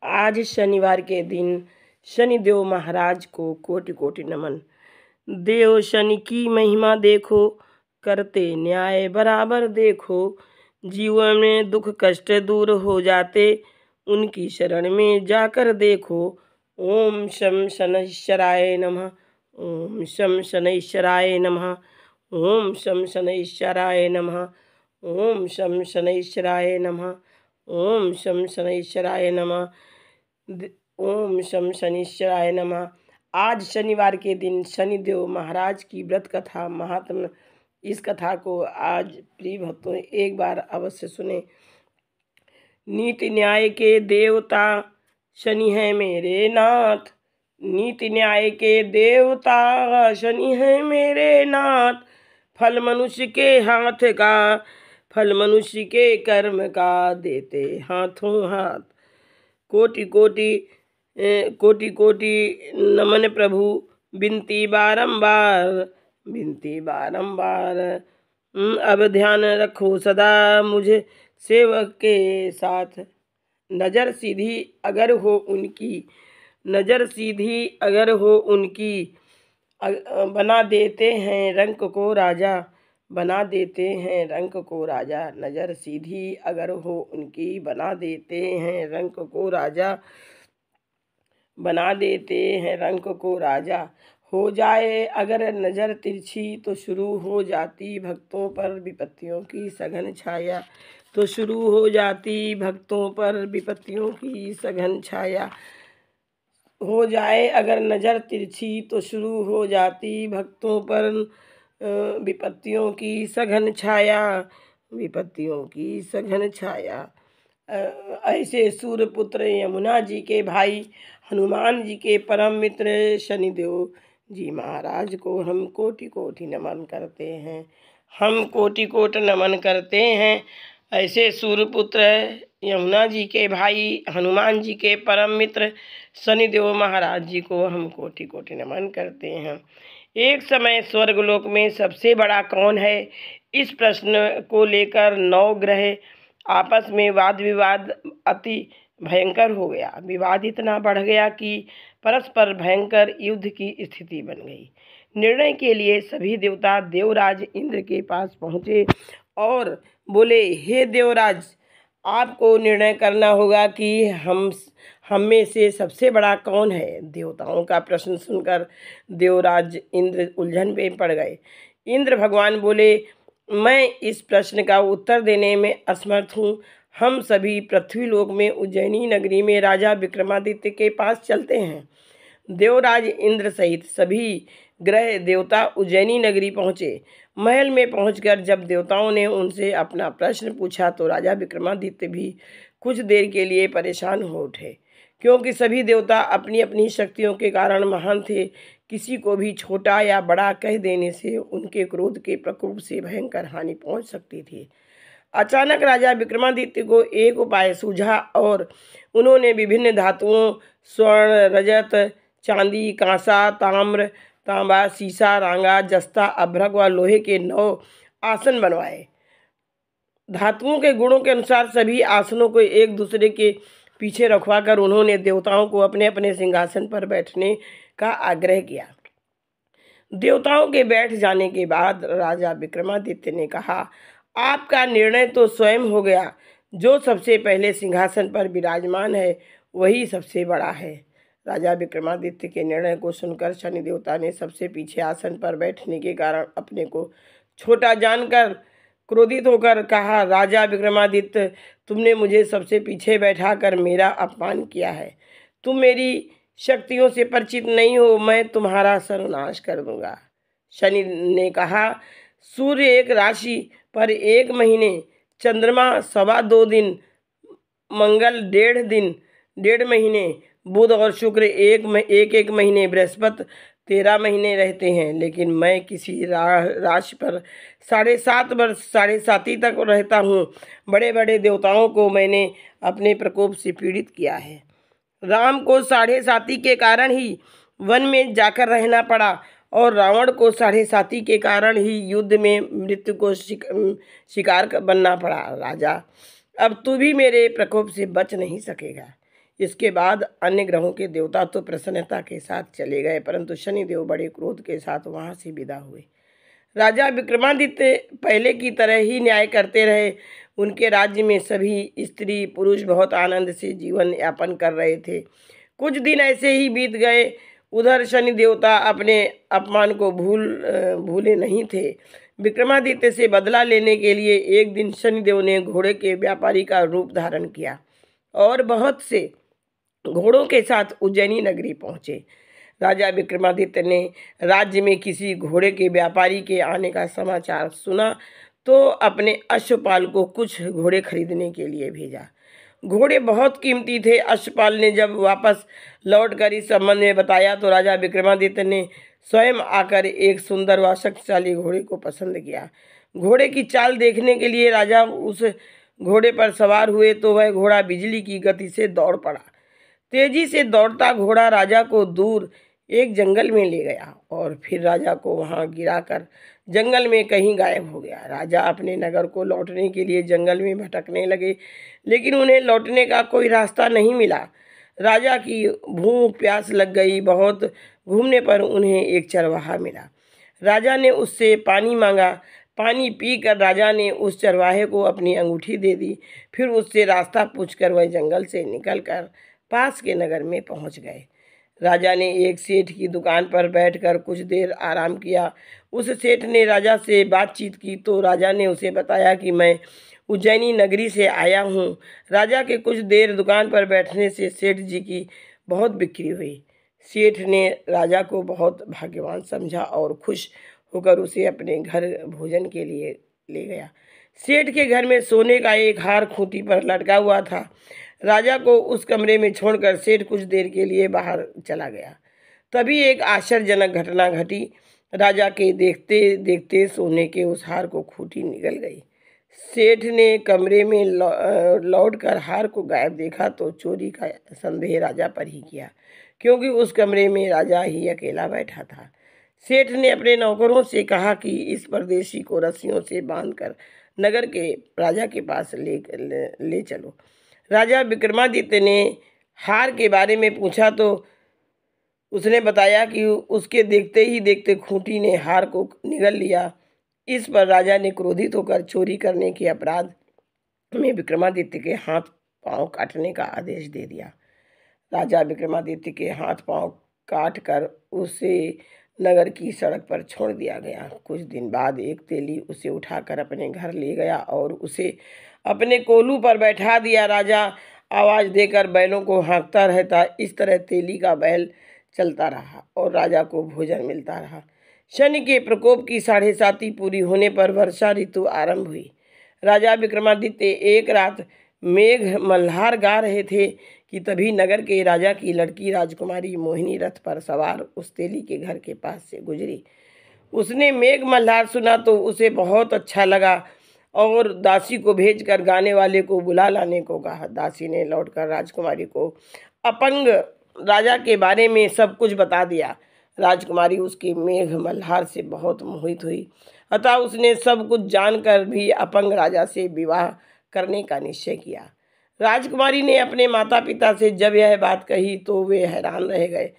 आज शनिवार के दिन शनिदेव महाराज को कोटि कोटि नमन। देव शनि की महिमा देखो, करते न्याय बराबर देखो। जीवन में दुख कष्ट दूर हो जाते, उनकी शरण में जाकर देखो। ओम शम शनैश्चराय नमः। ओम शम शनैश्चराय नमः। ओम शम शनैश्चराय नमः। ओम शम शनैश्चराय नमः। ओम शम शनैश्चराय नमः। ओम शम शनिश्चराय नमः। आज शनिवार के दिन शनिदेव महाराज की व्रत कथा महात्म। इस कथा को आज प्रिय भक्तों एक बार अवश्य सुने। नीति न्याय के देवता शनि है मेरे नाथ। नीति न्याय के देवता शनि है मेरे नाथ। फल मनुष्य के हाथ का, फल मनुष्य के कर्म का, देते हाथों हाथ। कोटि कोटि कोटि कोटि नमन प्रभु, विनती बारंबार, विनती बारंबार। अब ध्यान रखो सदा मुझे सेवक के साथ। नज़र सीधी अगर हो उनकी, नज़र सीधी अगर हो उनकी, बना देते हैं रंक को राजा, बना देते हैं रंक को राजा। नज़र सीधी अगर हो उनकी, बना देते हैं रंक को राजा, बना देते हैं रंक को राजा। हो जाए अगर नज़र तिरछी, तो शुरू हो जाती भक्तों पर विपत्तियों की सघन छाया, तो शुरू हो जाती भक्तों पर विपत्तियों की सघन छाया। हो जाए अगर नज़र तिरछी, तो शुरू हो जाती भक्तों पर विपत्तियों की सघन छाया, विपत्तियों की सघन छाया। ऐसे सूर्यपुत्र यमुना जी के भाई, हनुमान जी के परम मित्र शनिदेव जी महाराज को हम कोटि कोटि नमन करते हैं, हम कोटि कोटि नमन करते हैं। ऐसे सूर्यपुत्र यमुना जी के भाई, हनुमान जी के परम मित्र शनिदेव महाराज जी को हम कोटि कोटि नमन करते हैं। एक समय स्वर्गलोक में सबसे बड़ा कौन है, इस प्रश्न को लेकर 9 ग्रह आपस में वाद विवाद अति भयंकर हो गया। विवाद इतना बढ़ गया कि परस्पर भयंकर युद्ध की स्थिति बन गई। निर्णय के लिए सभी देवता देवराज इंद्र के पास पहुँचे और बोले, हे देवराज, आपको निर्णय करना होगा कि हम में से सबसे बड़ा कौन है। देवताओं का प्रश्न सुनकर देवराज इंद्र उलझन में पड़ गए। इंद्र भगवान बोले, मैं इस प्रश्न का उत्तर देने में असमर्थ हूँ। हम सभी पृथ्वीलोक में उज्जैनी नगरी में राजा विक्रमादित्य के पास चलते हैं। देवराज इंद्र सहित सभी ग्रह देवता उज्जैनी नगरी पहुँचे। महल में पहुंचकर जब देवताओं ने उनसे अपना प्रश्न पूछा, तो राजा विक्रमादित्य भी कुछ देर के लिए परेशान हो उठे, क्योंकि सभी देवता अपनी अपनी शक्तियों के कारण महान थे। किसी को भी छोटा या बड़ा कह देने से उनके क्रोध के प्रकोप से भयंकर हानि पहुंच सकती थी। अचानक राजा विक्रमादित्य को एक उपाय सूझा और उन्होंने विभिन्न धातुओं, स्वर्ण, रजत, चांदी, कांसा, ताम्र, तांबा, सीसा, रांगा, जस्ता, अभ्रक व लोहे के 9 आसन बनवाए। धातुओं के गुणों के अनुसार सभी आसनों को एक दूसरे के पीछे रखवाकर उन्होंने देवताओं को अपने अपने सिंहासन पर बैठने का आग्रह किया। देवताओं के बैठ जाने के बाद राजा विक्रमादित्य ने कहा, आपका निर्णय तो स्वयं हो गया। जो सबसे पहले सिंहासन पर विराजमान है वही सबसे बड़ा है। राजा विक्रमादित्य के निर्णय को सुनकर शनि देवता ने सबसे पीछे आसन पर बैठने के कारण अपने को छोटा जानकर क्रोधित होकर कहा, राजा विक्रमादित्य, तुमने मुझे सबसे पीछे बैठाकर मेरा अपमान किया है। तुम मेरी शक्तियों से परिचित नहीं हो, मैं तुम्हारा सर्वनाश कर दूंगा। शनि ने कहा, सूर्य एक राशि पर 1 महीने, चंद्रमा 2.25 दिन, मंगल 1.5 दिन 1.5 महीने, बुध और शुक्र एक महीने, बृहस्पति 13 महीने रहते हैं। लेकिन मैं किसी राशि पर 7.5 वर्ष 7.5 तक रहता हूँ। बड़े बड़े देवताओं को मैंने अपने प्रकोप से पीड़ित किया है। राम को 7.5 के कारण ही वन में जाकर रहना पड़ा और रावण को 7.5 के कारण ही युद्ध में मृत्यु को शिकार बनना पड़ा। राजा, अब तू भी मेरे प्रकोप से बच नहीं सकेगा। इसके बाद अन्य ग्रहों के देवता तो प्रसन्नता के साथ चले गए, परंतु शनिदेव बड़े क्रोध के साथ वहां से विदा हुए। राजा विक्रमादित्य पहले की तरह ही न्याय करते रहे। उनके राज्य में सभी स्त्री पुरुष बहुत आनंद से जीवन यापन कर रहे थे। कुछ दिन ऐसे ही बीत गए। उधर शनि देवता अपने अपमान को भूले नहीं थे। विक्रमादित्य से बदला लेने के लिए एक दिन शनिदेव ने घोड़े के व्यापारी का रूप धारण किया और बहुत से घोड़ों के साथ उज्जैनी नगरी पहुंचे। राजा विक्रमादित्य ने राज्य में किसी घोड़े के व्यापारी के आने का समाचार सुना तो अपने अश्वपाल को कुछ घोड़े खरीदने के लिए भेजा। घोड़े बहुत कीमती थे। अश्वपाल ने जब वापस लौटकर इस संबंध में बताया तो राजा विक्रमादित्य ने स्वयं आकर एक सुंदर व शक्तिशाली घोड़े को पसंद किया। घोड़े की चाल देखने के लिए राजा उस घोड़े पर सवार हुए तो वह घोड़ा बिजली की गति से दौड़ पड़ा। तेजी से दौड़ता घोड़ा राजा को दूर एक जंगल में ले गया और फिर राजा को वहां गिराकर जंगल में कहीं गायब हो गया। राजा अपने नगर को लौटने के लिए जंगल में भटकने लगे, लेकिन उन्हें लौटने का कोई रास्ता नहीं मिला। राजा की भूख प्यास लग गई। बहुत घूमने पर उन्हें एक चरवाहा मिला। राजा ने उससे पानी मांगा। पानी पीकर राजा ने उस चरवाहे को अपनी अंगूठी दे दी। फिर उससे रास्ता पूछकर वह जंगल से निकलकर पास के नगर में पहुंच गए। राजा ने एक सेठ की दुकान पर बैठकर कुछ देर आराम किया। उस सेठ ने राजा से बातचीत की तो राजा ने उसे बताया कि मैं उज्जैनी नगरी से आया हूँ। राजा के कुछ देर दुकान पर बैठने से सेठ जी की बहुत बिक्री हुई। सेठ ने राजा को बहुत भाग्यवान समझा और खुश होकर उसे अपने घर भोजन के लिए ले गया। सेठ के घर में सोने का एक हार खूंटी पर लटका हुआ था। राजा को उस कमरे में छोड़कर सेठ कुछ देर के लिए बाहर चला गया। तभी एक आश्चर्यजनक घटना घटी। राजा के देखते देखते सोने के उस हार को खूंटी निकल गई। सेठ ने कमरे में लौटकर हार को गायब देखा तो चोरी का संदेह राजा पर ही किया, क्योंकि उस कमरे में राजा ही अकेला बैठा था। सेठ ने अपने नौकरों से कहा कि इस परदेशी को रस्सियों से बांधकर नगर के राजा के पास ले चलो। राजा विक्रमादित्य ने हार के बारे में पूछा तो उसने बताया कि उसके देखते ही देखते खूंटी ने हार को निगल लिया। इस पर राजा ने क्रोधित होकर चोरी करने के अपराध में विक्रमादित्य के हाथ पांव काटने का आदेश दे दिया। राजा विक्रमादित्य के हाथ पांव काट कर उसे नगर की सड़क पर छोड़ दिया गया। कुछ दिन बाद एक तेली उसे उठाकर अपने घर ले गया और उसे अपने कोल्हू पर बैठा दिया। राजा आवाज़ देकर बैलों को हाँकता रहता। इस तरह तेली का बैल चलता रहा और राजा को भोजन मिलता रहा। शनि के प्रकोप की 7.5 पूरी होने पर वर्षा ऋतु आरंभ हुई। राजा विक्रमादित्य एक रात मेघ मल्हार गा रहे थे कि तभी नगर के राजा की लड़की राजकुमारी मोहिनी रथ पर सवार उस तेली के घर के पास से गुजरी। उसने मेघ मल्हार सुना तो उसे बहुत अच्छा लगा और दासी को भेजकर गाने वाले को बुला लाने को कहा। दासी ने लौटकर राजकुमारी को अपंग राजा के बारे में सब कुछ बता दिया। राजकुमारी उसके मेघ मल्हार से बहुत मोहित हुई, अतः उसने सब कुछ जानकर भी अपंग राजा से विवाह करने का निश्चय किया। राजकुमारी ने अपने माता पिता से जब यह बात कही तो वे हैरान रह गए।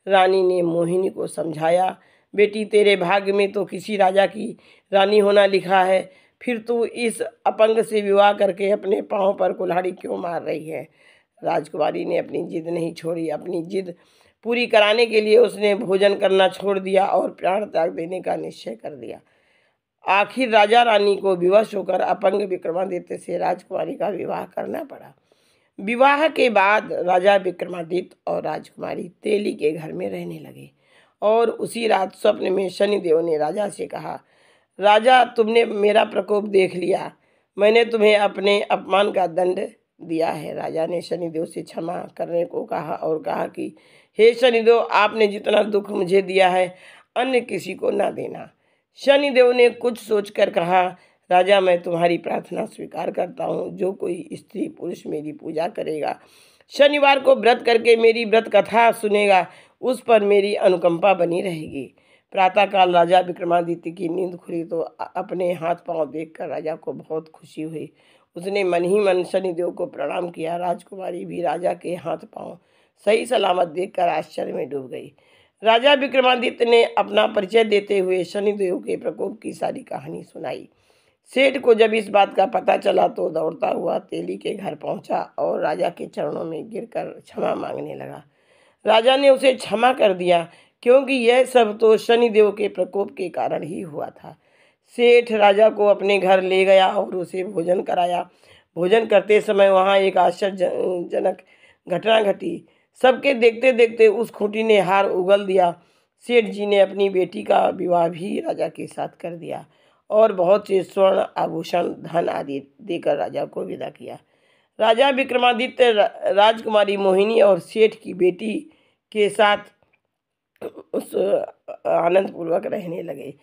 रानी ने मोहिनी को समझाया, बेटी तेरे भाग्य में तो किसी राजा की रानी होना लिखा है, फिर तू इस अपंग से विवाह करके अपने पाँव पर कुल्हाड़ी क्यों मार रही है। राजकुमारी ने अपनी जिद नहीं छोड़ी। अपनी जिद पूरी कराने के लिए उसने भोजन करना छोड़ दिया और प्राण त्याग देने का निश्चय कर दिया। आखिर राजा रानी को विवश होकर अपंग विक्रमादित्य से राजकुमारी का विवाह करना पड़ा। विवाह के बाद राजा विक्रमादित्य और राजकुमारी तेली के घर में रहने लगे और उसी रात स्वप्न में शनिदेव ने राजा से कहा, राजा तुमने मेरा प्रकोप देख लिया, मैंने तुम्हें अपने अपमान का दंड दिया है। राजा ने शनिदेव से क्षमा करने को कहा और कहा कि हे शनिदेव, आपने जितना दुख मुझे दिया है अन्य किसी को ना देना। शनिदेव ने कुछ सोचकर कहा, राजा मैं तुम्हारी प्रार्थना स्वीकार करता हूँ। जो कोई स्त्री पुरुष मेरी पूजा करेगा, शनिवार को व्रत करके मेरी व्रत कथा सुनेगा, उस पर मेरी अनुकंपा बनी रहेगी। प्रातःकाल राजा विक्रमादित्य की नींद खुली तो अपने हाथ पांव देखकर राजा को बहुत खुशी हुई। उसने मन ही मन शनिदेव को प्रणाम किया। राजकुमारी भी राजा के हाथ पांव सही सलामत देखकर आश्चर्य में डूब गई। राजा विक्रमादित्य ने अपना परिचय देते हुए शनिदेव के प्रकोप की सारी कहानी सुनाई। सेठ को जब इस बात का पता चला तो दौड़ता हुआ तेली के घर पहुंचा और राजा के चरणों में गिरकर क्षमा मांगने लगा। राजा ने उसे क्षमा कर दिया, क्योंकि यह सब तो शनिदेव के प्रकोप के कारण ही हुआ था। सेठ राजा को अपने घर ले गया और उसे भोजन कराया। भोजन करते समय वहाँ एक आश्चर्यजनक घटना घटी। सबके देखते देखते उस खूंटी ने हार उगल दिया। सेठ जी ने अपनी बेटी का विवाह भी राजा के साथ कर दिया और बहुत से स्वर्ण आभूषण धन आदि देकर राजा को विदा किया। राजा विक्रमादित्य राजकुमारी मोहिनी और सेठ की बेटी के साथ उस आनंद पूर्वक रहने लगे।